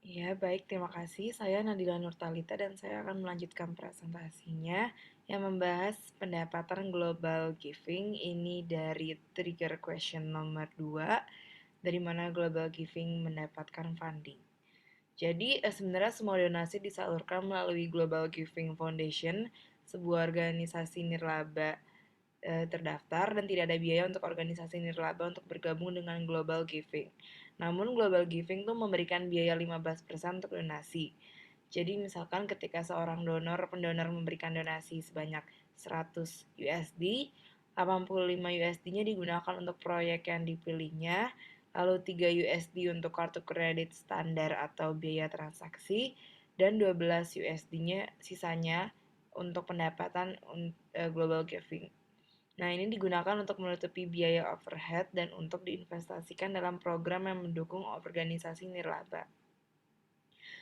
Ya, baik, terima kasih. Saya Nadila Nurtalita dan saya akan melanjutkan presentasinya yang membahas pendapatan global giving ini dari trigger question nomor 2, dari mana global giving mendapatkan funding. Jadi, sebenarnya semua donasi disalurkan melalui Global Giving Foundation, sebuah organisasi nirlaba terdaftar dan tidak ada biaya untuk organisasi nirlaba untuk bergabung dengan Global Giving. Namun Global Giving tuh memberikan biaya 15% untuk donasi. Jadi misalkan ketika seorang pendonor memberikan donasi sebanyak 100 USD, 85 USD-nya digunakan untuk proyek yang dipilihnya, lalu 3 USD untuk kartu kredit standar atau biaya transaksi, dan 12 USD-nya sisanya untuk pendapatan Global Giving. Nah, ini digunakan untuk menutupi biaya overhead dan untuk diinvestasikan dalam program yang mendukung organisasi nirlaba.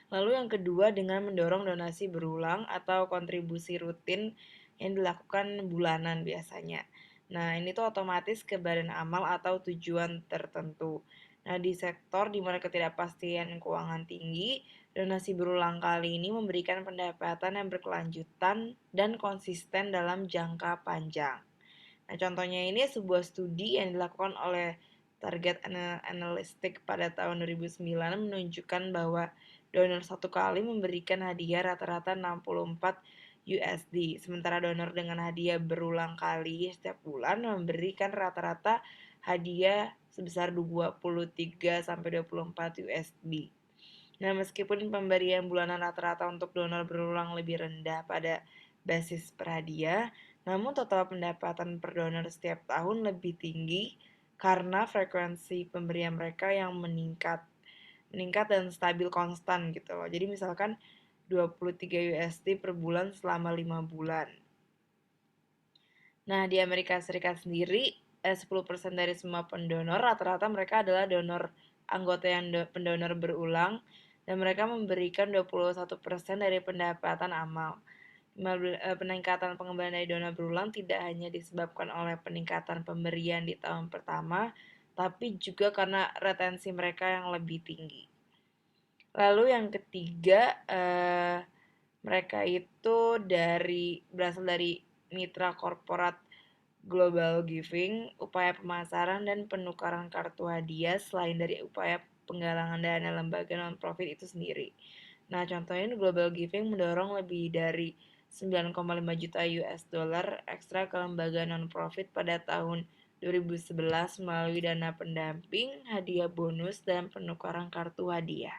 Lalu yang kedua dengan mendorong donasi berulang atau kontribusi rutin yang dilakukan bulanan biasanya. Nah, ini tuh otomatis ke badan amal atau tujuan tertentu. Nah, di sektor di mana ketidakpastian keuangan tinggi, donasi berulang kali ini memberikan pendapatan yang berkelanjutan dan konsisten dalam jangka panjang. Nah, contohnya ini sebuah studi yang dilakukan oleh Target Analytics pada tahun 2009 menunjukkan bahwa donor satu kali memberikan hadiah rata-rata 64 USD, sementara donor dengan hadiah berulang kali setiap bulan memberikan rata-rata hadiah sebesar 23 sampai 24 USD. Nah, meskipun pemberian bulanan rata-rata untuk donor berulang lebih rendah pada basis per hadiah, namun total pendapatan per donor setiap tahun lebih tinggi karena frekuensi pemberian mereka yang meningkat dan stabil konstan gitu loh. Jadi misalkan 23 USD per bulan selama 5 bulan. Nah, di Amerika Serikat sendiri, 10% dari semua pendonor rata-rata mereka adalah donor anggota yang pendonor berulang dan mereka memberikan 21% dari pendapatan amal. Peningkatan pengembalian dari donor berulang tidak hanya disebabkan oleh peningkatan pemberian di tahun pertama, tapi juga karena retensi mereka yang lebih tinggi. Lalu yang ketiga, mereka itu berasal dari mitra korporat Global Giving, upaya pemasaran dan penukaran kartu hadiah selain dari upaya penggalangan dana lembaga non-profit itu sendiri. Nah, contohnya Global Giving mendorong lebih dari 9,5 juta US dollar ekstra ke lembaga non-profit pada tahun 2011 melalui dana pendamping, hadiah bonus, dan penukaran kartu hadiah.